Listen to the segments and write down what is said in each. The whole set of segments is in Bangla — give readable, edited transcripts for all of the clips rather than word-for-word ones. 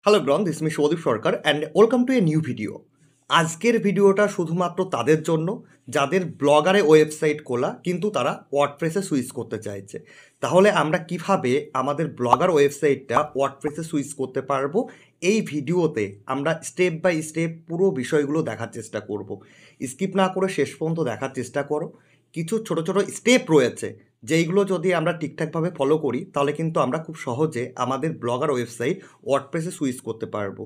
Hello grown, this me Soudip Sarkar and welcome to a new video. আজকের ভিডিওটা শুধুমাত্র তাদের জন্য যাদের ব্লগারে ওয়েবসাইট খোলা কিন্তু তারা ওয়ার্ডপ্রেসে সুইচ করতে চাইছে। তাহলে আমরা কিভাবে আমাদের ব্লগার ওয়েবসাইটটা ওয়ার্ডপ্রেসে সুইচ করতে পারবো, এই ভিডিওতে আমরা স্টেপ বাই স্টেপ পুরো বিষয়গুলো দেখার চেষ্টা করব। স্কিপ না করে শেষ পর্যন্ত দেখার চেষ্টা করো। কিছু ছোট ছোট স্টেপ রয়েছে যেইগুলো যদি আমরা ঠিকঠাকভাবে ফলো করি তাহলে কিন্তু আমরা খুব সহজে আমাদের ব্লগার ওয়েবসাইট ওয়ার্ডপ্রেসে সুইচ করতে পারবো।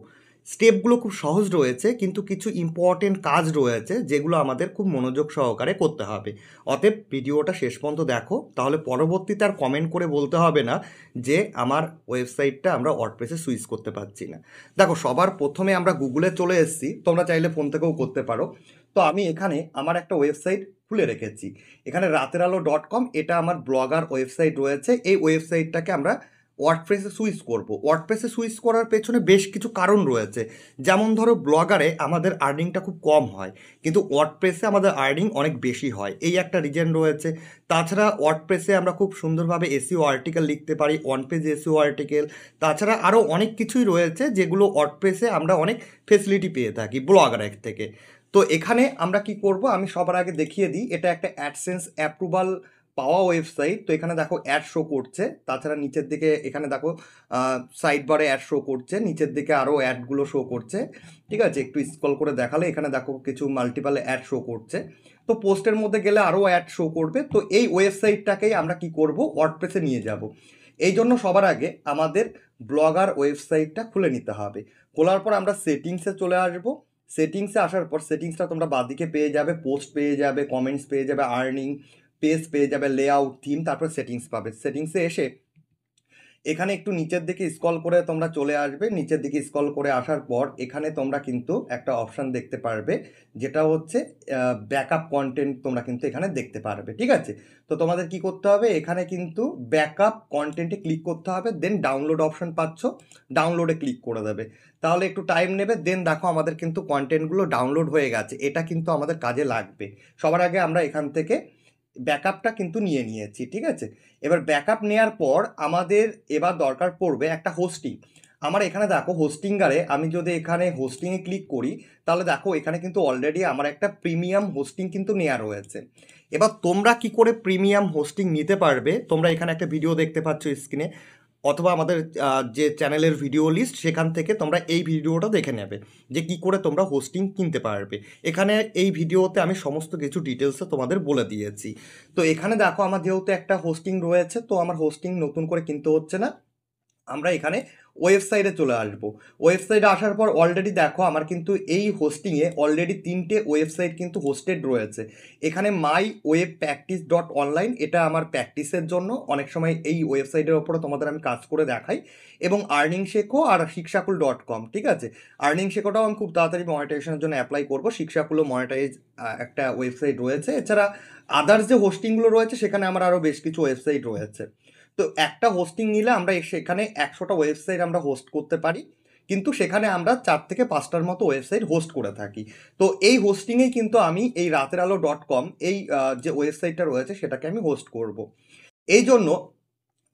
স্টেপগুলো খুব সহজ রয়েছে কিন্তু কিছু ইম্পর্টেন্ট কাজ রয়েছে যেগুলো আমাদের খুব মনোযোগ সহকারে করতে হবে। অতএব ভিডিওটা শেষ পর্যন্ত দেখো, তাহলে পরবর্তীতে আর কমেন্ট করে বলতে হবে না যে আমার ওয়েবসাইটটা আমরা ওয়ার্ডপ্রেসে সুইচ করতে পারছি না। দেখো, সবার প্রথমে আমরা গুগলে চলে এসেছি, তোমরা চাইলে ফোন থেকেও করতে পারো। তো আমি এখানে আমার একটা ওয়েবসাইট খুলে রেখেছি, এখানে rateralo.com, এটা আমার ব্লগার ওয়েবসাইট রয়েছে। এই ওয়েবসাইটটাকে আমরা ওয়ার্ডপ্রেসে সুইচ করব। ওয়ার্ডপ্রেসে সুইচ করার পেছনে বেশ কিছু কারণ রয়েছে। যেমন ধরো, ব্লগারে আমাদের আর্নিংটা খুব কম হয় কিন্তু ওয়ার্ডপ্রেসে আমাদের আর্নিং অনেক বেশি হয়, এই একটা রিজন রয়েছে। তাছাড়া ওয়ার্ডপ্রেসে আমরা খুব সুন্দরভাবে এসইও আর্টিকেল লিখতে পারি, অন পেজ এসইও আর্টিকেল। তাছাড়া আরও অনেক কিছুই রয়েছে যেগুলো ওয়ার্ডপ্রেসে আমরা অনেক ফেসিলিটি পেয়ে থাকি ব্লগারের থেকে। তো এখানে আমরা কি করব, আমি সবার আগে দেখিয়ে দিই। এটা একটা অ্যাডসেন্স অ্যাপ্রুভাল পাওয়া ওয়েবসাইট। তো এখানে দেখো অ্যাড শো করছে, তাছাড়া নিচের দিকে এখানে দেখো সাইড বারে অ্যাড শো করছে, নিচের দিকে আরও অ্যাডগুলো শো করছে। ঠিক আছে, একটু স্ক্রল করে দেখালে এখানে দেখো কিছু মাল্টিপাল অ্যাড শো করছে। তো পোস্টের মধ্যে গেলে আরও অ্যাড শো করবে। তো এই ওয়েবসাইটটাকেই আমরা কি করব, ওয়ার্ডপ্রেসে নিয়ে যাব। এই জন্য সবার আগে আমাদের ব্লগার ওয়েবসাইটটা খুলে নিতে হবে। খোলার পর আমরা সেটিংসে চলে আসবো। সেটিংসে আসার পর সেটিংসটা তোমরা বাঁদিকে পেয়ে যাবে, পোস্ট পেয়ে যাবে, কমেন্টস পেয়ে যাবে, আর্নিং, পেজ পেয়ে যাবে, লেআউট, থিম, তারপর সেটিংস পাবে। সেটিংসে এসে এখানে একটু নিচের দিকে স্ক্রল করে তোমরা চলে আসবে। নিচের দিকে স্ক্রল করে আসার পর এখানে তোমরা কিন্তু একটা অপশান দেখতে পারবে, যেটা হচ্ছে ব্যাকআপ কন্টেন্ট। তোমরা কিন্তু এখানে দেখতে পারবে। ঠিক আছে, তো তোমাদের কি করতে হবে, এখানে কিন্তু ব্যাকআপ কন্টেন্টে ক্লিক করতে হবে, দেন ডাউনলোড অপশান পাচ্ছ, ডাউনলোডে ক্লিক করে দেবে। তাহলে একটু টাইম নেবে, দেন দেখো আমাদের কিন্তু কন্টেন্টগুলো ডাউনলোড হয়ে গেছে। এটা কিন্তু আমাদের কাজে লাগবে। সবার আগে আমরা এখান থেকে ব্যাকআপটা কিন্তু নিয়ে নিয়েছি। ঠিক আছে, এবার ব্যাকআপ নেওয়ার পর আমাদের এবার দরকার পড়বে একটা হোস্টিং। আমার এখানে দেখো হোস্টিঙ্গারে আমি যদি এখানে হোস্টিংয়ে ক্লিক করি তাহলে দেখো এখানে কিন্তু অলরেডি আমার একটা প্রিমিয়াম হোস্টিং কিন্তু নেওয়া রয়েছে। এবার তোমরা কি করে প্রিমিয়াম হোস্টিং নিতে পারবে, তোমরা এখানে একটা ভিডিও দেখতে পাচ্ছ স্ক্রিনে, অথবা আমাদের যে চ্যানেলের ভিডিও লিস্ট সেখান থেকে তোমরা এই ভিডিওটা দেখে নেবে যে কি করে তোমরা হোস্টিং কিনতে পারবে। এখানে এই ভিডিওতে আমি সমস্ত কিছু ডিটেলসে তোমাদের বলে দিয়েছি। তো এখানে দেখো আমার যেহেতু একটা হোস্টিং রয়েছে, তো আমার হোস্টিং নতুন করে কিনতে হচ্ছে না। আমরা এখানে ওয়েবসাইটে চলে আসবো। ওয়েবসাইটে আসার পর অলরেডি দেখো আমার কিন্তু এই হোস্টিংয়ে অলরেডি 3টে ওয়েবসাইট কিন্তু হোস্টেড রয়েছে। এখানে মাই ওয়েব প্র্যাকটিস ডট অনলাইন, এটা আমার প্র্যাকটিসের জন্য। অনেক সময় এই ওয়েবসাইটের ওপরে তোমাদের আমি কাজ করে দেখাই। এবং আর্নিং শেখো আর শিক্ষাকুল.com। ঠিক আছে, আর্নিং শেখোটাও আমি খুব তাড়াতাড়ি মনিটাইজেশনের জন্য অ্যাপ্লাই করবো। শিক্ষাকুলও মনিটাইজ একটা ওয়েবসাইট রয়েছে। এছাড়া আদার্স যে হোস্টিংগুলো রয়েছে সেখানে আমার আরও বেশ কিছু ওয়েবসাইট রয়েছে। তো একটা হোস্টিং নিলে আমরা সেখানে 100টা ওয়েবসাইট আমরা হোস্ট করতে পারি, কিন্তু সেখানে আমরা 4 থেকে 5টার মতো ওয়েবসাইট হোস্ট করে থাকি। তো এই হোস্টিংয়েই কিন্তু আমি এই rateralo.com এই যে ওয়েবসাইটটা রয়েছে সেটাকে আমি হোস্ট করব। এই জন্য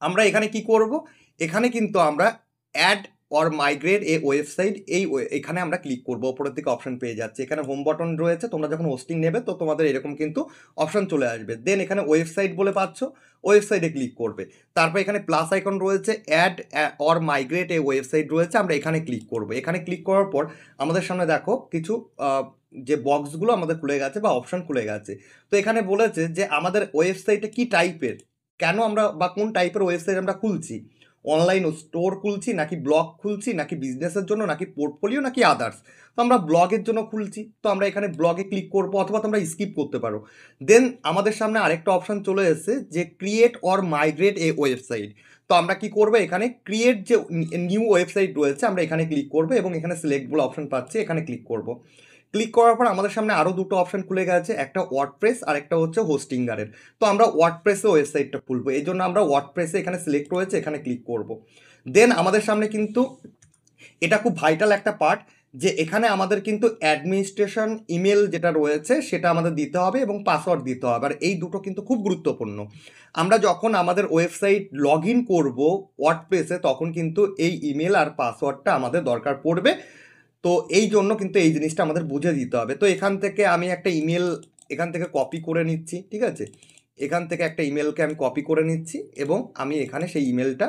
আমরা এখানে কি করব, এখানে কিন্তু আমরা add or migrate a website, এখানে আমরা ক্লিক করবো। ওপরের দিকে অপশন পেয়ে যাচ্ছে, এখানে হোম বাটন রয়েছে। তোমরা যখন হোস্টিং নেবে তো তোমাদের এরকম কিন্তু অপশন চলে আসবে। দেন এখানে ওয়েবসাইট বলে পাচ্ছ, ওয়েবসাইটে ক্লিক করবে। তারপর এখানে প্লাস আইকন রয়েছে, add or migrate a website রয়েছে, আমরা এখানে ক্লিক করবো। এখানে ক্লিক করার পর আমাদের সামনে দেখো কিছু যে বক্সগুলো আমাদের খুলে গেছে বা অপশন খুলে গেছে। তো এখানে বলেছে যে আমাদের ওয়েবসাইটে কি টাইপের, কেন আমরা বা কোন টাইপের ওয়েবসাইট আমরা খুলছি, অনলাইন স্টোর খুলছি নাকি ব্লগ খুলছি নাকি বিজনেসের জন্য নাকি পোর্টফোলিও নাকি আদার্স। তো আমরা ব্লগের জন্য খুলছি, তো আমরা এখানে ব্লগে ক্লিক করবো, অথবা তোমরা স্কিপ করতে পারো। দেন আমাদের সামনে আরেকটা অপশান চলে এসেছে যে create or migrate a website. তো আমরা কি করবো, এখানে ক্রিয়েট যে নিউ ওয়েবসাইট রয়েছে আমরা এখানে ক্লিক করবো এবং এখানে সিলেক্ট বলে অপশান পাচ্ছি, এখানে ক্লিক করবো। ক্লিক করার পর আমাদের সামনে আরও দুটো অপশান খুলে গেছে, একটা ওয়ার্ডপ্রেস আর একটা হচ্ছে হোস্টিঙ্গারের। তো আমরা ওয়ার্ডপ্রেসে ওয়েবসাইটটা খুলবো, এই জন্য আমরা ওয়ার্ডপ্রেসে এখানে সিলেক্ট রয়েছে, এখানে ক্লিক করব। দেন আমাদের সামনে কিন্তু এটা খুব ভাইটাল একটা পার্ট, যে এখানে আমাদের কিন্তু অ্যাডমিনিস্ট্রেশন ইমেল যেটা রয়েছে সেটা আমাদের দিতে হবে এবং পাসওয়ার্ড দিতে হবে, আর এই দুটো কিন্তু খুব গুরুত্বপূর্ণ। আমরা যখন আমাদের ওয়েবসাইট লগ ইন করবো ওয়ার্ডপ্রেসে তখন কিন্তু এই ইমেল আর পাসওয়ার্ডটা আমাদের দরকার পড়বে। তো এই জন্য কিন্তু এই জিনিসটা আমাদের বুঝে দিতে হবে। তো এখান থেকে আমি একটা ইমেল এখান থেকে কপি করে নিচ্ছি, ঠিক আছে, এখান থেকে একটা ইমেলকে আমি কপি করে নিচ্ছি এবং আমি এখানে সেই ইমেলটা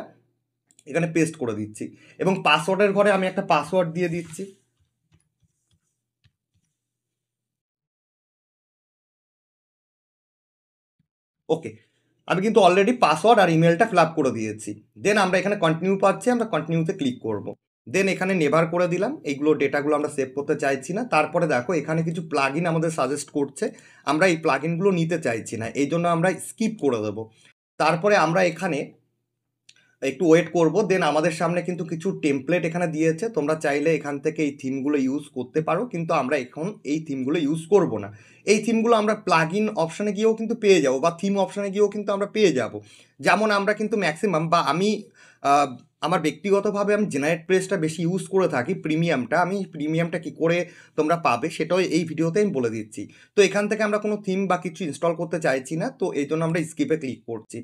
এখানে পেস্ট করে দিচ্ছি এবং পাসওয়ার্ডের ঘরে আমি একটা পাসওয়ার্ড দিয়ে দিচ্ছি। ওকে, আমি কিন্তু অলরেডি পাসওয়ার্ড আর ইমেলটা ফিল আপ করে দিয়েছি। দেন আমরা এখানে কন্টিনিউ পাচ্ছি, আমরা কন্টিনিউতে ক্লিক করব। দেন এখানে নেভার করে দিলাম, এইগুলো ডেটাগুলো আমরা সেভ করতে চাইছি না। তারপরে দেখো এখানে কিছু প্লাগ ইন আমাদের সাজেস্ট করছে, আমরা এই প্লাগ ইনগুলো নিতে চাইছি না, এই জন্য আমরা স্কিপ করে দেবো। তারপরে আমরা এখানে একটু ওয়েট করব। দেন আমাদের সামনে কিন্তু কিছু টেমপ্লেট এখানে দিয়েছে, তোমরা চাইলে এখান থেকে এই থিমগুলো ইউজ করতে পারো, কিন্তু আমরা এখন এই থিমগুলো ইউজ করব না। এই থিমগুলো আমরা প্লাগ ইন অপশানে গিয়েও কিন্তু পেয়ে যাব বা থিম অপশানে গিয়েও কিন্তু আমরা পেয়ে যাব। যেমন আমরা কিন্তু ম্যাক্সিমাম বা আমি আহ, আমার ব্যক্তিগতভাবে আমি জেনারেট প্রেসটা বেশি ইউজ করে থাকি, প্রিমিয়ামটা। আমি প্রিমিয়ামটা কী করে তোমরা পাবে সেটাও এই ভিডিওতে আমি বলে দিচ্ছি। তো এখান থেকে আমরা কোনো থিম বা কিছু ইনস্টল করতে চাইছি না, তো এই জন্য আমরা স্কিপে ক্লিক করছি।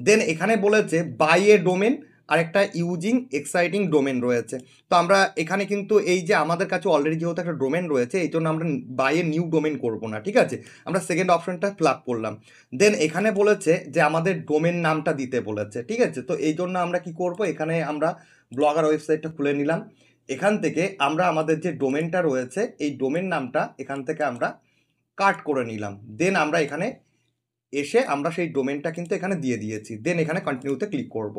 দেন এখানে বলেছে বাই এ ডোমেন আর একটা ইউজিং এক্সাইটিং ডোমেন রয়েছে। তো আমরা এখানে কিন্তু এই যে আমাদের কাছে অলরেডি যেহেতু একটা ডোমেন রয়েছে এই জন্য আমরা বাই এ নিউ ডোমেন করবো না, ঠিক আছে, আমরা সেকেন্ড অপশনটা ফিল আপ করলাম। দেন এখানে বলেছে যে আমাদের ডোমেন নামটা দিতে বলেছে, ঠিক আছে। তো এই জন্য আমরা কি করব, এখানে আমরা ব্লগার ওয়েবসাইটটা খুলে নিলাম। এখান থেকে আমরা আমাদের যে ডোমেনটা রয়েছে এই ডোমেন নামটা এখান থেকে আমরা কাট করে নিলাম। দেন আমরা এখানে এসে আমরা সেই ডোমেনটা কিন্তু এখানে দিয়ে দিয়েছি। দেন এখানে কন্টিনিউতে ক্লিক করব।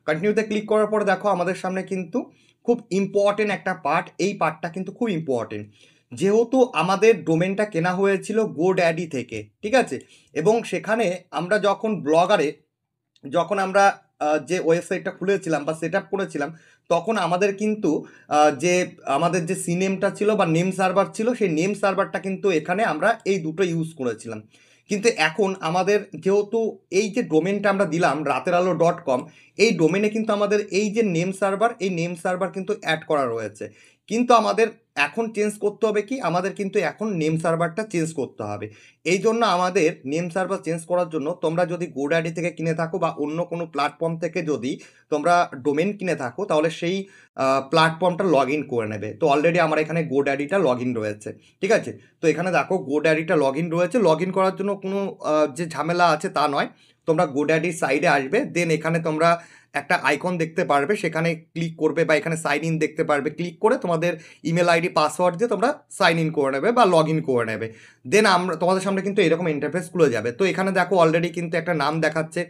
কন্টিনিউতে ক্লিক করার পর দেখো আমাদের সামনে কিন্তু খুব ইম্পর্টেন্ট একটা পার্ট, এই পার্টটা কিন্তু খুব ইম্পর্টেন্ট। যেহেতু আমাদের ডোমেনটা কেনা হয়েছিল গোড্যাডি থেকে, ঠিক আছে, এবং সেখানে আমরা যখন ব্লগারে যখন আমরা যে ওয়েবসাইটটা খুলেছিলাম বা সেট আপ করেছিলাম তখন আমাদের কিন্তু যে আমাদের যে সিনেমটা ছিল বা নেম সার্ভার ছিল সেই নেম সার্ভারটা কিন্তু এখানে আমরা এই দুটো ইউজ করেছিলাম। কিন্তু এখন আমাদের যেহেতু এই যে ডোমেনটা আমরা দিলাম rateralo.com, এই ডোমেনে কিন্তু আমাদের এই যে নেম সার্ভার এই নেম সার্ভার কিন্তু অ্যাড করা রয়েছে। কিন্তু আমাদের এখন চেঞ্জ করতে হবে কি, আমাদের কিন্তু এখন নেম সার্ভারটা চেঞ্জ করতে হবে। এই জন্য আমাদের নেম সার্ভার চেঞ্জ করার জন্য তোমরা যদি গোড্যাডি থেকে কিনে থাকো বা অন্য কোনো প্ল্যাটফর্ম থেকে যদি তোমরা ডোমেন কিনে থাকো তাহলে সেই প্ল্যাটফর্মটা লগ ইন করে নেবে। তো অলরেডি আমার এখানে গোড্যাডিটা লগ ইন রয়েছে, ঠিক আছে। তো এখানে দেখো গোড্যাডিটা লগ ইন রয়েছে, লগ ইন করার জন্য কোনো যে ঝামেলা আছে তা নয়। তোমরা গোড্যাডির সাইডে আসবে, দেন এখানে তোমরা একটা আইকন দেখতে পারবে, সেখানে ক্লিক করবে বা এখানে সাইন ইন দেখতে পারবে, ক্লিক করে তোমাদের ইমেল আইডি পাসওয়ার্ড দিয়ে তোমরা সাইন ইন করে নেবে বা লগ ইন করে নেবে। দেন আমরা তোমাদের সামনে কিন্তু এরকম ইন্টারফেস খুলে যাবে। তো এখানে দেখো অলরেডি কিন্তু একটা নাম দেখাচ্ছে,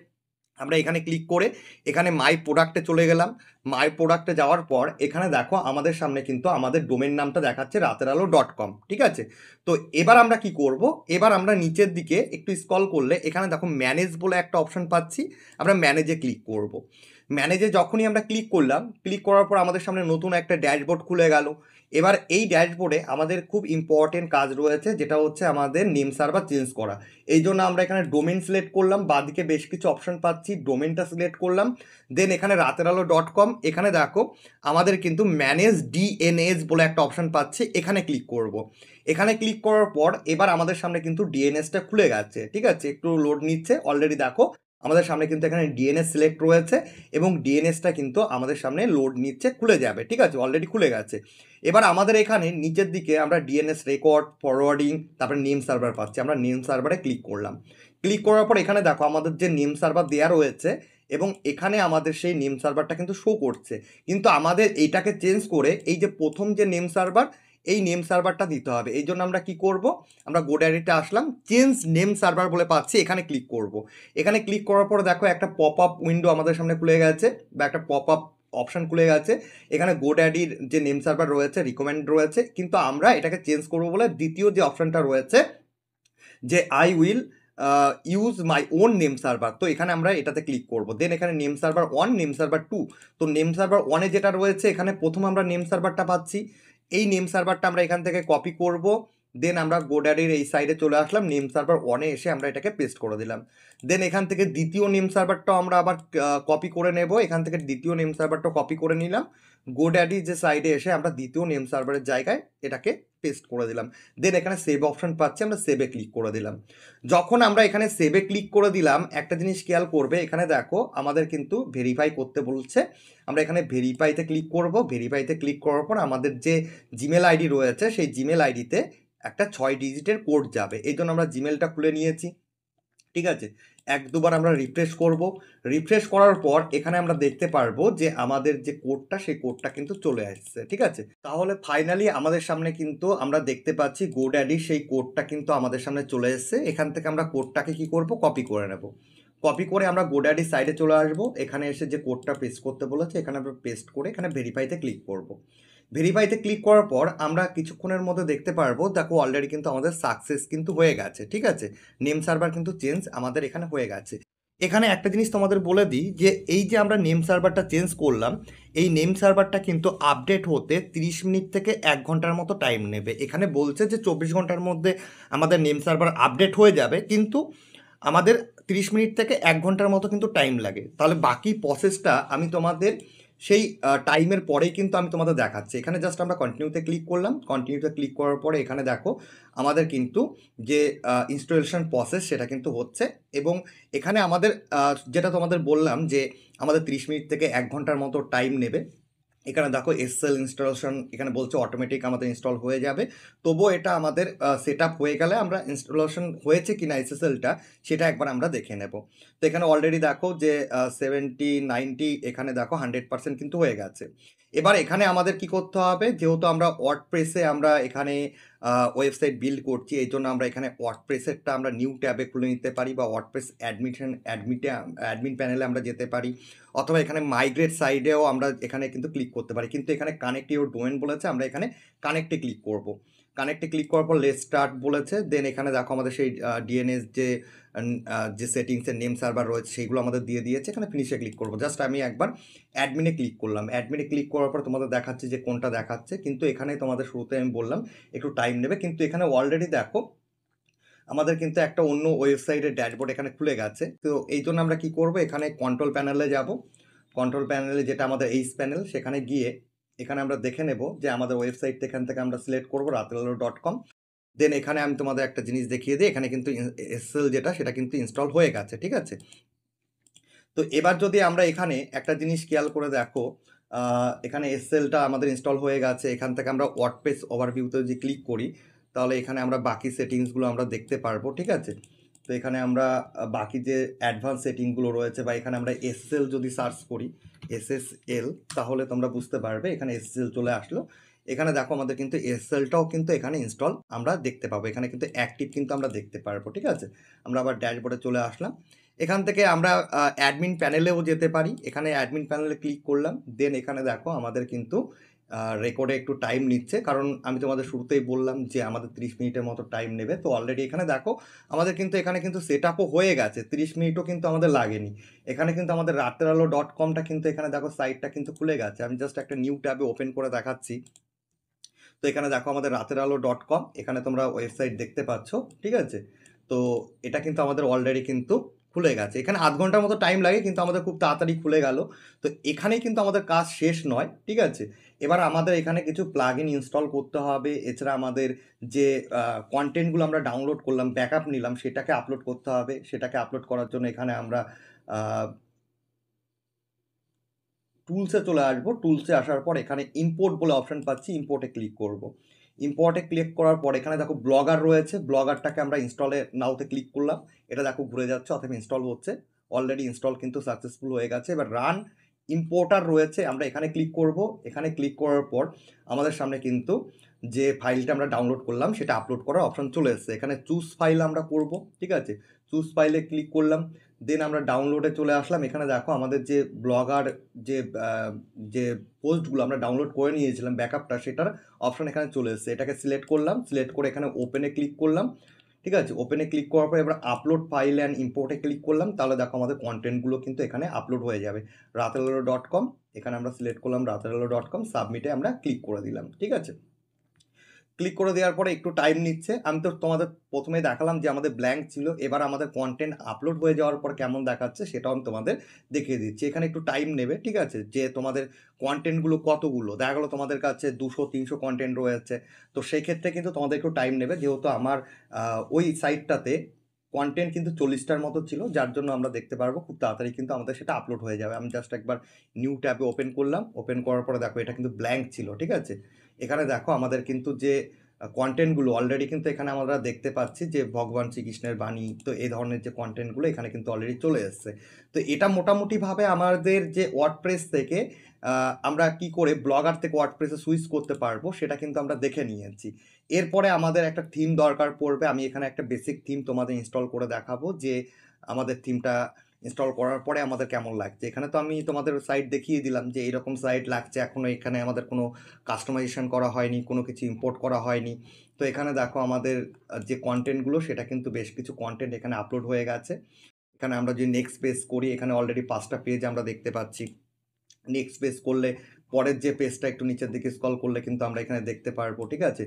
আমরা এখানে ক্লিক করে এখানে মাই প্রোডাক্টে চলে গেলাম। মাই প্রোডাক্টে যাওয়ার পর এখানে দেখো আমাদের সামনে কিন্তু আমাদের ডোমেন নামটা দেখাচ্ছে rateralo.com, ঠিক আছে। তো এবার আমরা কি করব, এবার আমরা নিচের দিকে একটু স্ক্রল করলে এখানে দেখো ম্যানেজ বলে একটা অপশন পাচ্ছি, আমরা ম্যানেজে ক্লিক করব। ম্যানেজে যখনই আমরা ক্লিক করলাম, ক্লিক করার পর আমাদের সামনে নতুন একটা ড্যাশবোর্ড খুলে গেল। এবার এই ড্যাশবোর্ডে আমাদের খুব ইম্পর্টেন্ট কাজ রয়েছে, যেটা হচ্ছে আমাদের নেম সার্ভার চেঞ্জ করা। এই জন্য আমরা এখানে ডোমেন সিলেক্ট করলাম, বাদিকে বেশ কিছু অপশন পাচ্ছি, ডোমেনটা সিলেক্ট করলাম। দেন এখানে rateralo.com, এখানে দেখো আমাদের কিন্তু ম্যানেজ ডিএনএস বলে একটা অপশন পাচ্ছি, এখানে ক্লিক করব। এখানে ক্লিক করার পর এবার আমাদের সামনে কিন্তু ডিএনএসটা খুলে গেছে, ঠিক আছে, একটু লোড নিচ্ছে। অলরেডি দেখো আমাদের সামনে কিন্তু এখানে ডিএনএস সিলেক্ট রয়েছে এবং ডিএনএসটা কিন্তু আমাদের সামনে লোড নিচ্ছে, খুলে যাবে, ঠিক আছে, অলরেডি খুলে গেছে। এবার আমাদের এখানে নিচের দিকে আমরা ডিএনএস রেকর্ড, ফরওয়ার্ডিং, তারপরে নেম সার্ভার পাচ্ছি, আমরা নেম সার্ভারে ক্লিক করলাম। ক্লিক করার পর এখানে দেখো আমাদের যে নেম সার্ভার দেওয়া রয়েছে এবং এখানে আমাদের সেই নেম সার্ভারটা কিন্তু শো করছে। কিন্তু আমাদের এইটাকে চেঞ্জ করে এই যে প্রথম যে নেম সার্ভার এই নেম সার্ভারটা দিতে হবে। এই জন্য আমরা কি করব, আমরা গোড্যাডিতে আসলাম, চেঞ্জ নেম সার্ভার বলে পাচ্ছি, এখানে ক্লিক করব। এখানে ক্লিক করার পর দেখো একটা পপ আপ উইন্ডো আমাদের সামনে খুলে গেছে বা একটা পপ আপ অপশান খুলে গেছে। এখানে গোড্যাডির যে নেম সার্ভার রয়েছে রিকমেন্ড রয়েছে, কিন্তু আমরা এটাকে চেঞ্জ করবো বলে দ্বিতীয় যে অপশানটা রয়েছে যে I will use my own name server, তো এখানে আমরা এটাতে ক্লিক করব। দেন এখানে নেম সার্ভার 1, নেম সার্ভার 2। তো নেম সার্ভার 1-এ যেটা রয়েছে এখানে প্রথম আমরা নেম সার্ভারটা পাচ্ছি, এই নেম সার্ভারটা আমরা এখান থেকে কপি করব। দেন আমরা গোড্যাডির এই সাইডে চলে আসলাম, নেম সার্ভার 1-এ এসে আমরা এটাকে পেস্ট করে দিলাম। দেন এখান থেকে দ্বিতীয় নেম সার্ভারটাও আমরা আবার কপি করে নেব, এখান থেকে দ্বিতীয় নেম সার্ভারটাও কপি করে নিলাম, গোড্যাডি যে সাইডে এসে আমরা দ্বিতীয় নেম সার্ভারের জায়গায় এটাকে পেস্ট করে দিলাম। দেন এখানে সেভ অপশন পাচ্ছি, আমরা সেভে ক্লিক করে দিলাম। যখন আমরা এখানে সেভে ক্লিক করে দিলাম, একটা জিনিস খেয়াল করবে, এখানে দেখো আমাদের কিন্তু ভেরিফাই করতে বলছে। আমরা এখানে ভেরিফাইতে ক্লিক করব। ভেরিফাইতে ক্লিক করার পর আমাদের যে জিমেল আইডি রয়েছে সেই জিমেল আইডিতে একটা 6 ডিজিটের কোড যাবে। এই জন্য আমরা জিমেলটা খুলে নিয়েছি, ঠিক আছে। এক দুবার আমরা রিফ্রেশ করব। রিফ্রেশ করার পর এখানে আমরা দেখতে পারবো যে আমাদের যে কোডটা সেই কোডটা কিন্তু চলে আসছে, ঠিক আছে। তাহলে ফাইনালি আমাদের সামনে কিন্তু আমরা দেখতে পাচ্ছি গোড্যাডি সেই কোডটা কিন্তু আমাদের সামনে চলে এসছে। এখান থেকে আমরা কোডটাকে কি করব, কপি করে নেব। কপি করে আমরা গোড্যাডি সাইডে চলে আসবো। এখানে এসে যে কোডটা পেস্ট করতে বলেছে এখানে আমরা পেস্ট করে এখানে ভেরিফাইতে ক্লিক করব। ভেরিফাইতে ক্লিক করার পর আমরা কিছুক্ষণের মধ্যে দেখতে পারবো, দেখো অলরেডি কিন্তু আমাদের সাকসেস কিন্তু হয়ে গেছে, ঠিক আছে। নেম সার্ভার কিন্তু চেঞ্জ আমাদের এখানে হয়ে গেছে। এখানে একটা জিনিস তোমাদের বলে দিই যে এই যে আমরা নেম সার্ভারটা চেঞ্জ করলাম, এই নেম সার্ভারটা কিন্তু আপডেট হতে 30 মিনিট থেকে 1 ঘন্টার মতো টাইম নেবে। এখানে বলছে যে 24 ঘন্টার মধ্যে আমাদের নেম সার্ভার আপডেট হয়ে যাবে, কিন্তু আমাদের 30 মিনিট থেকে 1 ঘন্টার মতো কিন্তু টাইম লাগে। তাহলে বাকি প্রসেসটা আমি তোমাদের সেই টাইমের পরেই কিন্তু আমি তোমাদের দেখাচ্ছি। এখানে জাস্ট আমরা কন্টিনিউতে ক্লিক করলাম। কন্টিনিউতে ক্লিক করার পরে এখানে দেখো আমাদের কিন্তু যে ইনস্টলেশন প্রসেস সেটা কিন্তু হচ্ছে, এবং এখানে আমাদের যেটা তোমাদের বললাম যে আমাদের 30 মিনিট থেকে 1 ঘন্টার মতো টাইম নেবে। এখানে দেখো এসএল ইনস্টলেশন এখানে বলছে অটোমেটিক আমাদের ইনস্টল হয়ে যাবে। তবুও এটা আমাদের সেট আপ হয়ে গেলে আমরা ইনস্টলেশন হয়েছে কিনা এসএসএলটা সেটা একবার আমরা দেখে নেব। তো এখানে অলরেডি দেখো যে 70-90 এখানে দেখো 100% কিন্তু হয়ে গেছে। এবার এখানে আমাদের কি করতে হবে, যেহেতু আমরা ওয়ার্ডপ্রেসে আমরা এখানে ওয়েবসাইট বিল্ড করছি, এই জন্য আমরা এখানে ওয়ার্ডপ্রেসেরটা আমরা নিউ ট্যাবে খুলে নিতে পারি, বা ওয়ার্ডপ্রেস অ্যাডমিন প্যানেলে আমরা যেতে পারি, অথবা এখানে মাইগ্রেট সাইডেও আমরা এখানে কিন্তু ক্লিক করতে পারি। কিন্তু এখানে কানেক্ট ইউর ডোমেন বলেছে, আমরা এখানে কানেক্টে ক্লিক করব। কানেক্টে ক্লিক করার পর লেটস স্টার্ট বলেছে। দেন এখানে দেখো আমাদের সেই ডিএনএস যে সেটিংসের নেম সার্ভার রয়েছে সেইগুলো আমাদের দিয়ে দিয়েছে। এখানে ফিনিশে ক্লিক করব। জাস্ট আমি একবার অ্যাডমিনে ক্লিক করলাম। অ্যাডমিনে ক্লিক করার পর তোমাদের দেখাচ্ছে যে কোনটা দেখাচ্ছে, কিন্তু এখানে তোমাদের শুরুতে আমি বললাম একটু টাইম নেবে। কিন্তু এখানে অলরেডি দেখো আমাদের কিন্তু একটা অন্য ওয়েবসাইটের ড্যাশবোর্ড এখানে খুলে গেছে। তো এই জন্য আমরা কি করব, এখানে কন্ট্রোল প্যানেলে যাব। কন্ট্রোল প্যানেলে যেটা আমাদের এইচ প্যানেল, সেখানে গিয়ে এখানে আমরা দেখে নেব যে আমাদের ওয়েবসাইট এখান থেকে আমরা সিলেক্ট করব ratelallo.com। দেন এখানে আমি তোমাদের একটা জিনিস দেখিয়ে দিই, এখানে কিন্তু এসএল যেটা সেটা কিন্তু ইনস্টল হয়ে গেছে, ঠিক আছে। তো এবার যদি আমরা এখানে একটা জিনিস খেয়াল করে দেখো, এখানে এসএলটা আমাদের ইনস্টল হয়ে গেছে। এখান থেকে আমরা ওয়ার্ডপ্রেস ওভারভিউতে যদি ক্লিক করি তাহলে এখানে আমরা বাকি সেটিংসগুলো আমরা দেখতে পারবো, ঠিক আছে। তো এখানে আমরা বাকি যে অ্যাডভান্স সেটিংগুলো রয়েছে, বা এখানে আমরা এসএল যদি সার্চ করি এসএসএল, তাহলে তোমরা বুঝতে পারবে এখানে এসএল চলে আসলো। এখানে দেখো আমাদের কিন্তু এসএলটাও কিন্তু এখানে ইনস্টল আমরা দেখতে পাবো, এখানে কিন্তু অ্যাক্টিভ কিন্তু আমরা দেখতে পারবো, ঠিক আছে। আমরা আবার ড্যাশবোর্ডে চলে আসলাম। এখান থেকে আমরা অ্যাডমিন প্যানেলেও যেতে পারি। এখানে অ্যাডমিন প্যানেলে ক্লিক করলাম। দেন এখানে দেখো আমাদের কিন্তু রেকর্ডে একটু টাইম নিচ্ছে, কারণ আমি তোমাদের শুরুতেই বললাম যে আমাদের 30 মিনিটের মতো টাইম নেবে। তো অলরেডি এখানে দেখো আমাদের কিন্তু এখানে কিন্তু সেট আপও হয়ে গেছে, 30 মিনিটও কিন্তু আমাদের লাগেনি। এখানে কিন্তু আমাদের ratelallo.comটা কিন্তু এখানে দেখো সাইটটা কিন্তু খুলে গেছে। আমি জাস্ট একটা নিউ ট্যাবে ওপেন করে দেখাচ্ছি। তো এখানে দেখো আমাদের ratelallo.com, এখানে তোমরা ওয়েবসাইট দেখতে পাচ্ছ, ঠিক আছে। তো এটা কিন্তু আমাদের অলরেডি কিন্তু খুলে গেছে। এখানে আধ ঘন্টার মতো টাইম লাগে, কিন্তু আমাদের খুব তাড়াতাড়ি খুলে গেল। তো এখানেই কিন্তু আমাদের কাজ শেষ নয়, ঠিক আছে। এবার আমাদের এখানে কিছু প্লাগইন ইনস্টল করতে হবে। এছাড়া আমাদের যে কন্টেন্টগুলো আমরা ডাউনলোড করলাম, ব্যাকআপ নিলাম, সেটাকে আপলোড করতে হবে। সেটাকে আপলোড করার জন্য এখানে আমরা টুলসে চলে আসবো। টুলসে আসার পর এখানে ইম্পোর্ট বলে অপশন পাচ্ছি, ইম্পোর্টে ক্লিক করব। ইম্পোর্টে ক্লিক করার পর এখানে দেখো ব্লগার রয়েছে, ব্লগারটাকে আমরা ইনস্টলে নাওতে ক্লিক করলাম। এটা দেখো ঘুরে যাচ্ছে, অথবা ইনস্টল হচ্ছে। অলরেডি ইনস্টল কিন্তু সাকসেসফুল হয়ে গেছে। এবার রান ইম্পোর্টার রয়েছে, আমরা এখানে ক্লিক করব। এখানে ক্লিক করার পর আমাদের সামনে কিন্তু যে ফাইলটা আমরা ডাউনলোড করলাম সেটা আপলোড করার অপশন চলে এসেছে। এখানে চুজ ফাইল আমরা করব, ঠিক আছে। চুজ ফাইলে ক্লিক করলাম। দেন আমরা ডাউনলোডে চলে আসলাম। এখানে দেখো আমাদের যে ব্লগার যে যে পোস্টগুলো আমরা ডাউনলোড করে নিয়েছিলাম ব্যাকআপটা, সেটার অপশন এখানে চলে এসেছে। এটাকে সিলেক্ট করলাম, সিলেক্ট করে এখানে ওপেনে ক্লিক করলাম, ঠিক আছে। ওপেনে ক্লিক করার পর এবার আপলোড ফাইল অ্যান্ড ইম্পোর্টে ক্লিক করলাম। তাহলে দেখো আমাদের কন্টেন্টগুলো কিন্তু এখানে আপলোড হয়ে যাবে। ratelallo.com, এখানে আমরা সিলেক্ট করলাম ratelallo.com, সাবমিটে আমরা ক্লিক করে দিলাম, ঠিক আছে। ক্লিক করে দেওয়ার পরে একটু টাইম নিচ্ছে। আমি তো তোমাদের প্রথমেই দেখালাম যে আমাদের ব্ল্যাঙ্ক ছিল, এবার আমাদের কন্টেন্ট আপলোড হয়ে যাওয়ার পর কেমন দেখাচ্ছে সেটাও আমি তোমাদের দেখিয়ে দিচ্ছি। এখানে একটু টাইম নেবে, ঠিক আছে, যে তোমাদের কন্টেন্টগুলো কতগুলো, দেখা গেলো তোমাদের কাছে 200-300 কন্টেন্ট রয়েছে, তো সেই ক্ষেত্রে কিন্তু তোমাদের একটু টাইম নেবে, যেহেতু আমার ওই সাইটটাতে কন্টেন্ট কিন্তু 40টার মতো ছিল, যার জন্য আমরা দেখতে পারবো খুব তাড়াতাড়ি কিন্তু আমাদের সেটা আপলোড হয়ে যাবে। আমি জাস্ট একবার নিউ ট্যাবে ওপেন করলাম, ওপেন করার পরে দেখো এটা কিন্তু ব্ল্যাঙ্ক ছিল, ঠিক আছে। এখানে দেখো আমাদের কিন্তু যে কন্টেন্টগুলো অলরেডি কিন্তু এখানে আমরা দেখতে পাচ্ছি যে ভগবান শ্রীকৃষ্ণের বাণী, তো এই ধরনের যে কন্টেন্টগুলো এখানে কিন্তু অলরেডি চলে এসছে। তো এটা মোটামুটিভাবে আমাদের যে ওয়ার্ডপ্রেস থেকে আমরা কি করে ব্লগার থেকে ওয়ার্ডপ্রেসে সুইচ করতে পারবো সেটা কিন্তু আমরা দেখে নিয়েছি। এরপরে আমাদের একটা থিম দরকার পড়বে। আমি এখানে একটা বেসিক থিম তোমাদের ইনস্টল করে দেখাবো যে আমাদের থিমটা ইনস্টল করার পরে আমাদের কেমন লাগছে। এখানে তো আমি তোমাদের সাইট দেখিয়ে দিলাম যে এইরকম সাইট লাগছে, এখনও এখানে আমাদের কোনো কাস্টমাইজেশন করা হয়নি, কোনো কিছু ইম্পোর্ট করা হয়নি। তো এখানে দেখো আমাদের যে কন্টেন্টগুলো সেটা কিন্তু বেশ কিছু কন্টেন্ট এখানে আপলোড হয়ে গেছে। এখানে আমরা যদি নেক্সট পেজ করি, এখানে অলরেডি 5টা পেজ আমরা দেখতে পাচ্ছি। নেক্সট পেজ করলে পরের যে পেজটা একটু নিচের দিকে স্ক্রল করলে কিন্তু আমরা এখানে দেখতে পারবো, ঠিক আছে,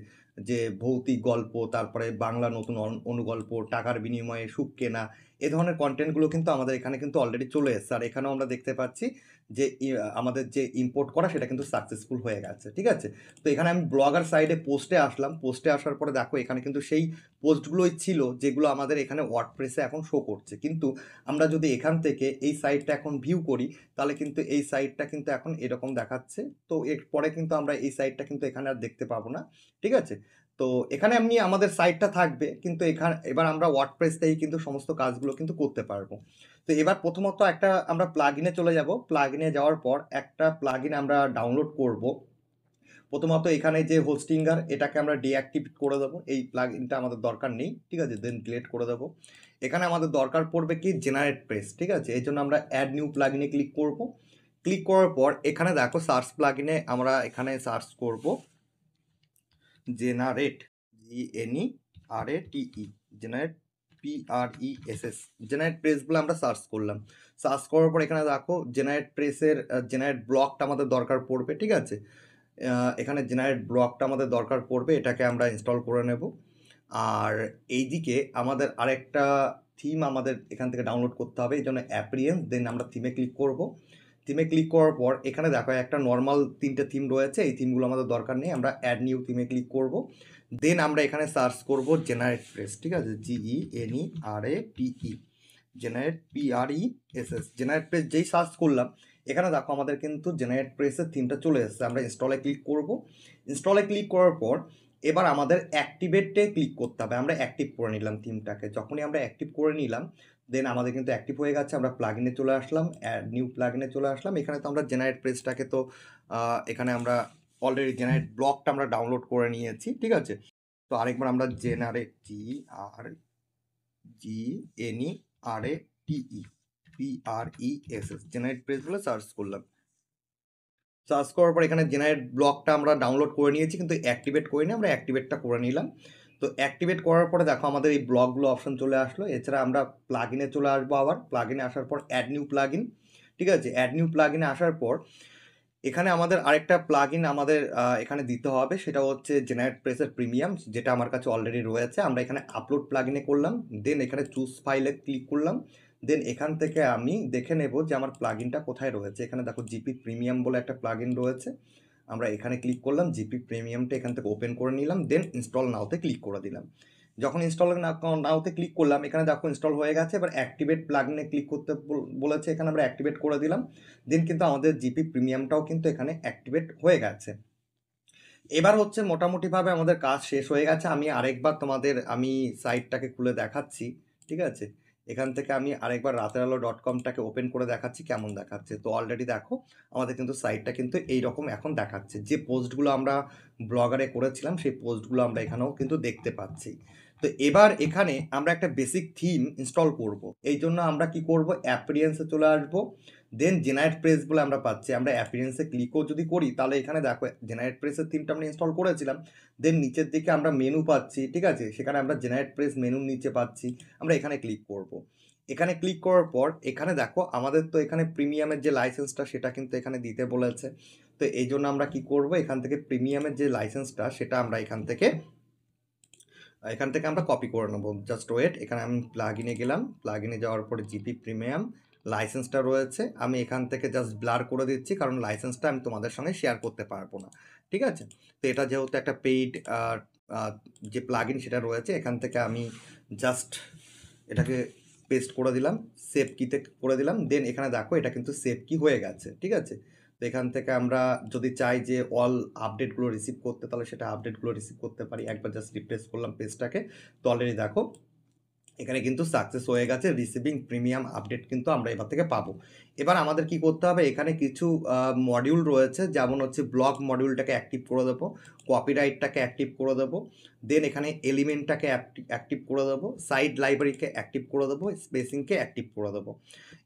যে ভৌতিক গল্প, তারপরে বাংলা নতুন অনুগল্প, টাকার বিনিময়ে সুখ কেনা, এ ধরনের কন্টেন্টগুলো কিন্তু আমাদের এখানে কিন্তু অলরেডি চলে এসছে। আর এখানেও আমরা দেখতে পাচ্ছি যে আমাদের যে ইম্পোর্ট করা সেটা কিন্তু সাকসেসফুল হয়ে গেছে, ঠিক আছে। তো এখানে আমি ব্লগার সাইডে পোস্টে আসলাম, পোস্টে আসার পরে দেখো এখানে কিন্তু সেই পোস্টগুলোই ছিল যেগুলো আমাদের এখানে ওয়ার্ডপ্রেসে এখন শো করছে। কিন্তু আমরা যদি এখান থেকে এই সাইটটা এখন ভিউ করি তাহলে কিন্তু এই সাইটটা কিন্তু এখন এরকম দেখাচ্ছে। তো এরপরে কিন্তু আমরা এই সাইটটা কিন্তু এখানে আর দেখতে পাবো না, ঠিক আছে। তো এখানে এমনি আমাদের সাইটটা থাকবে, কিন্তু এখানে এবার আমরা ওয়ার্ডপ্রেস থেকেই কিন্তু সমস্ত কাজগুলো কিন্তু করতে পারবো। তো এবার প্রথমত একটা আমরা প্লাগইনে চলে যাব। প্লাগইনে যাওয়ার পর একটা প্লাগইন আমরা ডাউনলোড করব। প্রথমত এখানে যে হোস্টিঙ্গার এটাকে আমরা ডিঅ্যাক্টিভেট করে দেবো, এই প্লাগইনটা আমাদের দরকার নেই, ঠিক আছে, দেন ডিলিট করে দেবো। এখানে আমাদের দরকার পড়বে কি জেনারেট প্রেস, ঠিক আছে। এই জন্য আমরা অ্যাড নিউ প্লাগইনে ক্লিক করব। ক্লিক করার পর এখানে দেখো সার্চ প্লাগইনে আমরা এখানে সার্চ করব generate, GNERATE, generate PRESS, generate press বলে আমরা সার্চ করলাম। সার্চ করার পর এখানে দেখো জেনারেট প্রেসের জেনারেট ব্লকটা আমাদের দরকার পড়বে, ঠিক আছে। এখানে জেনারেট ব্লকটা আমাদের দরকার পড়বে, এটাকে আমরা ইনস্টল করে নেব। আর এইদিকে আমাদের আরেকটা থিম আমাদের এখান থেকে ডাউনলোড করতে হবে, এই জন্য অ্যাপিরিয়েন্স, দেন আমরা থিমে ক্লিক করব। থিমে ক্লিক করার পর এখানে দেখো একটা নর্মাল 3টে থিম রয়েছে, এই থিমগুলো আমাদের দরকার নেই, আমরা অ্যাড নিউ থিমে ক্লিক করব। দেন আমরা এখানে সার্চ করব জেনারেট প্রেস, ঠিক আছে, GENERATE, generate PRESS, generate press যেই সার্চ করলাম এখানে দেখো আমাদের কিন্তু জেনারেট প্রেসের থিমটা চলে এসেছে। আমরা ইনস্টলে ক্লিক করব। ইনস্টলে ক্লিক করার পর এবার আমাদের অ্যাক্টিভেটে ক্লিক করতে হবে। আমরা অ্যাক্টিভ করে নিলাম থিমটাকে, যখনই আমরা অ্যাক্টিভ করে নিলাম দেন আমাদের কিন্তু অ্যাক্টিভ হয়ে গেছে। আমরা প্লাগইনে চলে আসলাম, অ্যাড নিউ প্লাগইনে চলে আসলাম। এখানে তো আমরা জেনারেট প্রেসটাকে তো এখানে আমরা অলরেডি জেনারেট ব্লকটা আমরা ডাউনলোড করে নিয়েছি, ঠিক আছে। তো আরেকবার আমরা জেনারেট GENERATE জেনারেট প্রেস বলে সার্চ করলাম। সার্চ করার পর এখানে জেনারেট ব্লকটা আমরা ডাউনলোড করে নিয়েছি, কিন্তু অ্যাক্টিভেট করিনি, আমরা অ্যাক্টিভেটটা করে নিলাম। তো অ্যাক্টিভেট করার পরে দেখো আমাদের এই ব্লকগুলো অপশন চলে আসলো। এছাড়া আমরা প্লাগইনে চলে আসবো, আবার প্লাগইনে আসার পর অ্যাড নিউ প্লাগইন, ঠিক আছে। অ্যাড নিউ প্লাগইনে আসার পর এখানে আমাদের আরেকটা প্লাগইন আমাদের এখানে দিতে হবে, সেটা হচ্ছে জেনারেট প্রেসের প্রিমিয়াম, যেটা আমার কাছে অলরেডি রয়েছে। আমরা এখানে আপলোড প্লাগইনে করলাম, দেন এখানে চুজ ফাইলে ক্লিক করলাম। দেন এখান থেকে আমি দেখে নেব যে আমার প্লাগইনটা কোথায় রয়েছে। এখানে দেখো জিপি প্রিমিয়াম বলে একটা প্লাগইন রয়েছে, আমরা এখানে ক্লিক করলাম, জিপি প্রিমিয়ামটা এখান থেকে ওপেন করে নিলাম, দেন ইনস্টল নাওতে ক্লিক করে দিলাম। যখন ইনস্টল নাওতে ক্লিক করলাম এখানে দেখো ইনস্টল হয়ে গেছে। এবার অ্যাক্টিভেট প্লাগইনে ক্লিক করতে বলেছে, এখানে আমরা অ্যাক্টিভেট করে দিলাম। দেন কিন্তু আমাদের জিপি প্রিমিয়ামটাও কিন্তু এখানে অ্যাক্টিভেট হয়ে গেছে। এবার হচ্ছে মোটামুটিভাবে আমাদের কাজ শেষ হয়ে গেছে। আমি আরেকবার তোমাদের আমি সাইটটাকে খুলে দেখাচ্ছি, ঠিক আছে। এখান থেকে আমি আরেকবার rateralo.com-টাকে ওপেন করে দেখাচ্ছি কেমন দেখাচ্ছে। তো অলরেডি দেখো আমাদের কিন্তু সাইটটা কিন্তু এইরকম এখন দেখাচ্ছে। যে পোস্টগুলো আমরা ব্লগারে করেছিলাম সেই পোস্টগুলো আমরা এখানেও কিন্তু দেখতে পাচ্ছি। তো এবার এখানে আমরা একটা বেসিক থিম ইনস্টল করব। এই জন্য আমরা কি করব, অ্যাপিরিয়েন্সে চলে আসবো। দেন জেনারেট প্রেস বলে আমরা পাচ্ছি, আমরা অ্যাপিরিয়েন্সে ক্লিকও যদি করি তাহলে এখানে দেখো জেনারেট প্রেসের থিমটা আমরা ইনস্টল করেছিলাম। দেন নিচের দিকে আমরা মেনু পাচ্ছি, ঠিক আছে, সেখানে আমরা জেনারেট প্রেস মেনুর নিচে পাচ্ছি, আমরা এখানে ক্লিক করব। এখানে ক্লিক করার পর এখানে দেখো আমাদের তো এখানে প্রিমিয়ামের যে লাইসেন্সটা সেটা কিন্তু এখানে দিতে বলেছে। তো এই জন্য আমরা কি করব, এখান থেকে প্রিমিয়ামের যে লাইসেন্সটা সেটা আমরা এখান থেকে আমরা কপি করে নেবো। জাস্ট ওয়েট, এখানে আমি প্লাগ ইনে গেলাম, প্লাগ ইনে যাওয়ার পরে জিপি প্রিমিয়াম লাইসেন্সটা রয়েছে, আমি এখান থেকে জাস্ট ব্লার করে দিচ্ছি, কারণ লাইসেন্সটা আমি তোমাদের সঙ্গে শেয়ার করতে পারবো না। ঠিক আছে, তো এটা যেহেতু একটা পেইড যে প্লাগ ইন সেটা রয়েছে, এখান থেকে আমি জাস্ট এটাকে পেস্ট করে দিলাম, সেভ কিতে করে দিলাম। দেন এখানে দেখো এটা কিন্তু সেভ কি হয়ে গেছে। ঠিক আছে, তো এখান থেকে আমরা যদি চাই যে অল আপডেটগুলো রিসিভ করতে, তাহলে সেটা আপডেটগুলো রিসিভ করতে পারি। একবার জাস্ট রিফ্রেশ করলাম পেজটাকে, তো অলরেডি দেখো এখানে কিন্তু সাকসেস হয়ে গেছে, রিসিভিং প্রিমিয়াম আপডেট কিন্তু আমরা এবার থেকে পাবো। এবার আমাদের কি করতে হবে, এখানে কিছু মডিউল রয়েছে, যেমন হচ্ছে ব্লগ মডিউলটাকে অ্যাক্টিভ করে দেবো, কপিরাইটটাকে অ্যাক্টিভ করে দেবো, দেন এখানে এলিমেন্টটাকে অ্যাক্টিভ করে দেবো, সাইড লাইব্রেরিকে অ্যাক্টিভ করে দেবো, স্পেসিংকে অ্যাক্টিভ করে দেবো।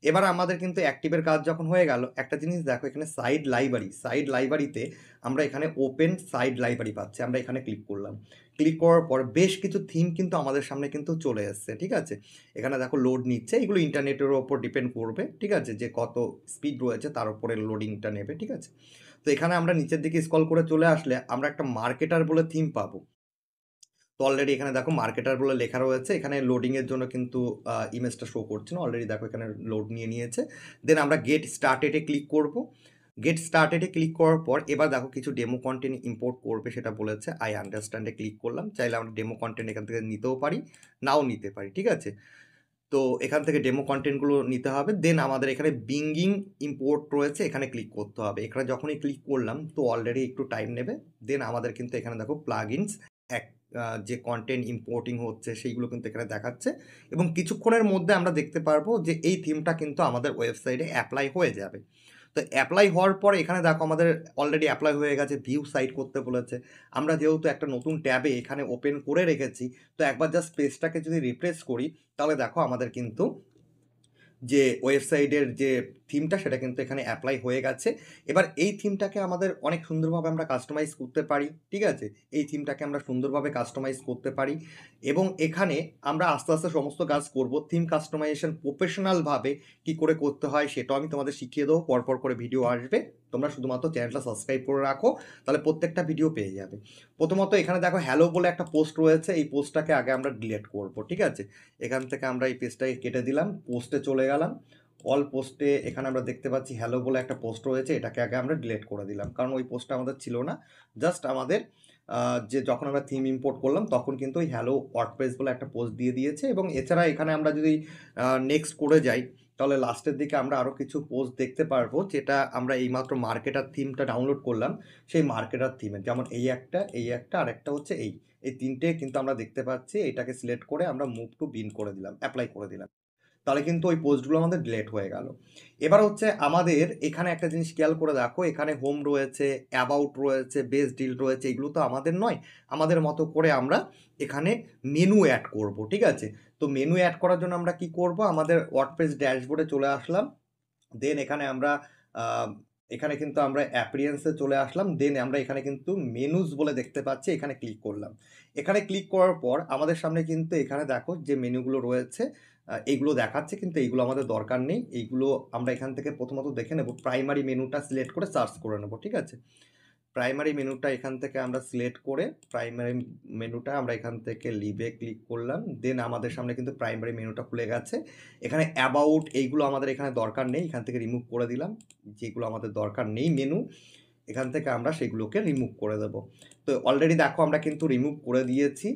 এবার আমাদের কিন্তু অ্যাক্টিভের কাজ যখন হয়ে গেল, একটা জিনিস দেখো, এখানে সাইড লাইব্রেরিতে আমরা এখানে ওপেন সাইড লাইব্রেরি পাচ্ছি, আমরা এখানে ক্লিক করলাম। ক্লিক করার পর বেশ কিছু থিম কিন্তু আমাদের সামনে কিন্তু চলে এসছে। ঠিক আছে, এখানে দেখো লোড নিচ্ছে, এগুলো ইন্টারনেটের ওপর ডিপেন্ড করবে। ঠিক আছে, যে কত স্পিড রয়েছে তার উপরে লোডিংটা নেবে। ঠিক আছে, তো এখানে আমরা নিচের দিকে স্ক্রল করে চলে আসলে আমরা একটা মার্কেটার বলে থিম পাবো। তো অলরেডি এখানে দেখো মার্কেটার বলে লেখা রয়েছে, এখানে লোডিংয়ের জন্য কিন্তু ইমেজটা শো করছে না। অলরেডি দেখো এখানে লোড নিয়ে নিয়েছে। দেন আমরা গেট স্টার্টেডে ক্লিক করব। গেট স্টার্টেডে ক্লিক করার পর এবার দেখো কিছু ডেমো কন্টেন্ট ইম্পোর্ট করবে সেটা বলেছে, আই আন্ডারস্ট্যান্ডে ক্লিক করলাম। চাইলে আমরা ডেমো কন্টেন্ট এখান থেকে নিতেও পারি, নাও নিতে পারি। ঠিক আছে, তো এখান থেকে ডেমো কন্টেন্টগুলো নিতে হবে। দেন আমাদের এখানে বিঙ্গিং ইম্পোর্ট রয়েছে, এখানে ক্লিক করতে হবে। এখানে যখনই ক্লিক করলাম তো অলরেডি একটু টাইম নেবে। দেন আমাদের কিন্তু এখানে দেখো প্লাগইনস এক যে কন্টেন্ট ইম্পোর্টিং হচ্ছে সেইগুলো কিন্তু এখানে দেখাচ্ছে, এবং কিছুক্ষণের মধ্যে আমরা দেখতে পারবো যে এই থিমটা কিন্তু আমাদের ওয়েবসাইটে অ্যাপ্লাই হয়ে যাবে। তো অ্যাপ্লাই হওয়ার পরে এখানে দেখো আমাদের অলরেডি অ্যাপ্লাই হয়ে গেছে, ভিউ সাইট করতে বলেছে। আমরা যেহেতু একটা নতুন ট্যাবে এখানে ওপেন করে রেখেছি, তো একবার জাস্ট পেজটাকে যদি রিফ্রেশ করি, তাহলে দেখো আমাদের কিন্তু যে ওয়েবসাইটের যে থিমটা সেটা কিন্তু এখানে অ্যাপ্লাই হয়ে গেছে। এবার এই থিমটাকে আমাদের অনেক সুন্দরভাবে আমরা কাস্টমাইজ করতে পারি। ঠিক আছে, এই থিমটাকে আমরা সুন্দরভাবে কাস্টমাইজ করতে পারি, এবং এখানে আমরা আস্তে আস্তে সমস্ত কাজ করব। থিম কাস্টমাইজেশন প্রফেশনালভাবে কী করে করতে হয় সেটাও আমি তোমাদের শিখিয়ে দেবো, পরপর করে ভিডিও আসবে। তোমরা শুধুমাত্র চ্যানেলটা সাবস্ক্রাইব করে রাখো, তাহলে প্রত্যেকটা ভিডিও পেয়ে যাবে। প্রথমত এখানে দেখো হ্যালো বলে একটা পোস্ট রয়েছে, এই পোস্টটাকে আগে আমরা ডিলিট করব। ঠিক আছে, এখান থেকে আমরা এই পেজটাকে কেটে দিলাম, পোস্টে চলে গেলাম। অল পোস্টে এখানে আমরা দেখতে পাচ্ছি হ্যালো বলে একটা পোস্ট রয়েছে, এটাকে আগে আমরা ডিলিট করে দিলাম, কারণ ওই পোস্টটা আমাদের ছিল না। জাস্ট আমাদের যে যখন আমরা থিম ইম্পোর্ট করলাম তখন কিন্তু ওই হ্যালো ওয়ার্ডপ্রেস বলে একটা পোস্ট দিয়ে দিয়েছে। এবং এছাড়া এখানে আমরা যদি নেক্সট করে যাই, তাহলে লাস্টের দিকে আমরা আরও কিছু পোস্ট দেখতে পারবো, যেটা আমরা এইমাত্র মার্কেটার থিমটা ডাউনলোড করলাম, সেই মার্কেটার থিমের, যেমন এই একটা আর একটা হচ্ছে এই তিনটে কিন্তু আমরা দেখতে পাচ্ছি। এটাকে সিলেক্ট করে আমরা মুভ টু বিন করে দিলাম, অ্যাপ্লাই করে দিলাম, তাহলে কিন্তু ওই পোস্টগুলো আমাদের ডিলেট হয়ে গেল। এবার হচ্ছে আমাদের এখানে একটা জিনিস খেয়াল করে দেখো, এখানে হোম রয়েছে, অ্যাবাউট রয়েছে, বেস্ট ডিল রয়েছে, এগুলো তো আমাদের নয়। আমাদের মতো করে আমরা এখানে মেনু অ্যাড করব। ঠিক আছে, তো মেনু অ্যাড করার জন্য আমরা কি করব, আমাদের ওয়ার্ডপ্রেস ড্যাশবোর্ডে চলে আসলাম। দেন এখানে আমরা এখানে কিন্তু আমরা অ্যাপিয়ারেন্সে চলে আসলাম। দেন আমরা এখানে কিন্তু মেনুজ বলে দেখতে পাচ্ছি, এখানে ক্লিক করলাম। এখানে ক্লিক করার পর আমাদের সামনে কিন্তু এখানে দেখো যে মেনুগুলো রয়েছে এইগুলো দেখাচ্ছে, কিন্তু এইগুলো আমাদের দরকার নেই। এইগুলো আমরা এখান থেকে প্রথমত দেখে নেব, প্রাইমারি মেনুটা সিলেক্ট করে সার্চ করে নেব। ঠিক আছে, প্রাইমারি মেনুটা এখান থেকে আমরা সিলেক্ট করে প্রাইমারি মেনুটা আমরা এখান থেকে লিভে ক্লিক করলাম। দেন আমাদের সামনে কিন্তু প্রাইমারি মেনুটা খুলে গেছে। এখানে অ্যাবাউট এইগুলো আমাদের এখানে দরকার নেই, এখান থেকে রিমুভ করে দিলাম। যেগুলো আমাদের দরকার নেই মেনু, এখান থেকে আমরা সেগুলোকে রিমুভ করে দেব। তো অলরেডি দেখো আমরা কিন্তু রিমুভ করে দিয়েছি,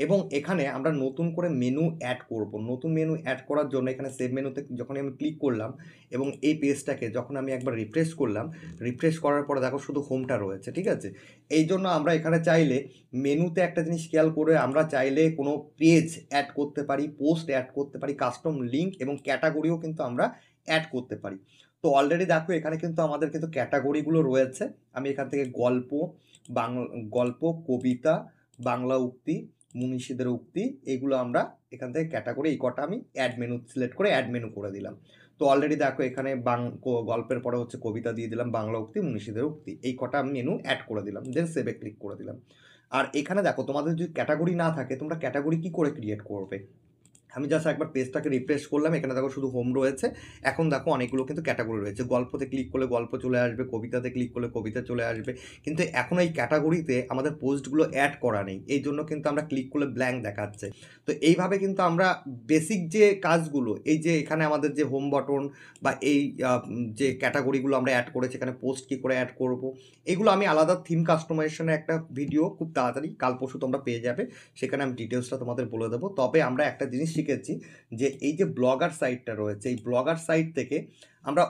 এবং এখানে আমরা নতুন করে মেনু অ্যাড করব। নতুন মেনু অ্যাড করার জন্য এখানে সেভ মেনুতে যখন আমি ক্লিক করলাম, এবং এই পেজটাকে যখন আমি একবার রিফ্রেশ করলাম, রিফ্রেশ করার পরে দেখো শুধু হোমটা রয়েছে। ঠিক আছে, এই জন্য আমরা এখানে চাইলে মেনুতে একটা জিনিস খেয়াল করে আমরা চাইলে কোনো পেজ অ্যাড করতে পারি, পোস্ট অ্যাড করতে পারি, কাস্টম লিঙ্ক এবং ক্যাটাগরিও কিন্তু আমরা অ্যাড করতে পারি। তো অলরেডি দেখো এখানে কিন্তু আমাদের কিন্তু ক্যাটাগরিগুলো রয়েছে। আমি এখান থেকে গল্প, কবিতা, বাংলা উক্তি, মনীষীদের উক্তি, এগুলো আমরা এখান থেকে ক্যাটাগরি এই কটা আমি অ্যাড মেনু সিলেক্ট করে অ্যাড মেনু করে দিলাম। তো অলরেডি দেখো এখানে গল্পের পরে হচ্ছে কবিতা দিয়ে দিলাম, বাংলা উক্তি, মনীষীদের উক্তি, এই কটা আমি মেনু অ্যাড করে দিলাম। দেন সেভে ক্লিক করে দিলাম। আর এখানে দেখো তোমাদের যদি ক্যাটাগরি না থাকে, তোমরা ক্যাটাগরি কি করে ক্রিয়েট করবে, আমি জাস্ট একবার পেজটাকে রিফ্রেশ করলাম, এখানে দেখো শুধু হোম রয়েছে। এখন দেখো অনেকগুলো কিন্তু ক্যাটাগরি রয়েছে, গল্পতে ক্লিক করলে গল্প চলে আসবে, কবিতাতে ক্লিক করলে কবিতা চলে আসবে, কিন্তু এখন এই ক্যাটাগরিতে আমাদের পোস্টগুলো অ্যাড করা নেই, এই জন্য কিন্তু আমরা ক্লিক করলে ব্ল্যাঙ্ক দেখাচ্ছে। তো এইভাবে কিন্তু আমরা বেসিক যে কাজগুলো, এই যে এখানে আমাদের যে হোম বাটন বা এই যে ক্যাটাগরিগুলো আমরা অ্যাড করেছি, এখানে পোস্ট কী করে অ্যাড করব, এগুলো আমি আলাদা থিম কাস্টমাইজেশনের একটা ভিডিও খুব তাড়াতাড়ি কাল পরশু তোমরা পেয়ে যাবে, সেখানে আমি ডিটেলসটা তোমাদের বলে দেবো। তবে আমরা একটা জিনিস শিখেছি যে এই যে ব্লগার সাইটটা রয়েছে, এই ব্লগার সাইট থেকে আমরা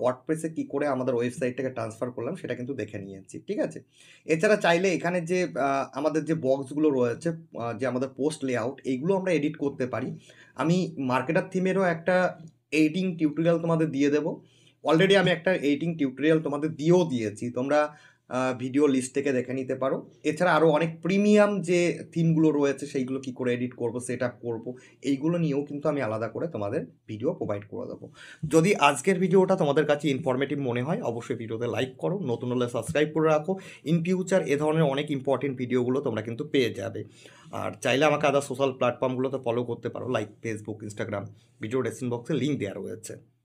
ওয়ার্ডপ্রেসে কী করে আমাদের ওয়েবসাইটটাকে ট্রান্সফার করলাম সেটা কিন্তু দেখে নিয়েছি, ঠিক আছে। এছাড়া চাইলে এখানে যে আমাদের যে বক্সগুলো রয়েছে, যে আমাদের পোস্ট লেআউট, এইগুলো আমরা এডিট করতে পারি। আমি মার্কেটার থিমেরও একটা এডিটিং টিউটোরিয়াল তোমাদের দিয়ে দেবো। অলরেডি আমি একটা এডিটিং টিউটোরিয়াল তোমাদের দিয়েও দিয়েছি, তোমরা ভিডিও লিস্ট থেকে দেখে নিতে পারো। এছাড়া আরও অনেক প্রিমিয়াম যে থিমগুলো রয়েছে সেইগুলো কী করে এডিট করব, সেট আপ করবো, এইগুলো নিয়েও কিন্তু আমি আলাদা করে তোমাদের ভিডিও প্রোভাইড করে দেবো। যদি আজকের ভিডিওটা তোমাদের কাছে ইনফরমেটিভ মনে হয় অবশ্যই ভিডিওতে লাইক করো, নতুন হলে সাবস্ক্রাইব করে রাখো। ইন ফিউচার এ ধরনের অনেক ইম্পর্টেন্ট ভিডিওগুলো তোমরা কিন্তু পেয়ে যাবে। আর চাইলে আমাকে আদার সোশ্যাল প্ল্যাটফর্মগুলোতে ফলো করতে পারো, like Facebook, Instagram. Video description বক্সে লিঙ্ক দেওয়া রয়েছে।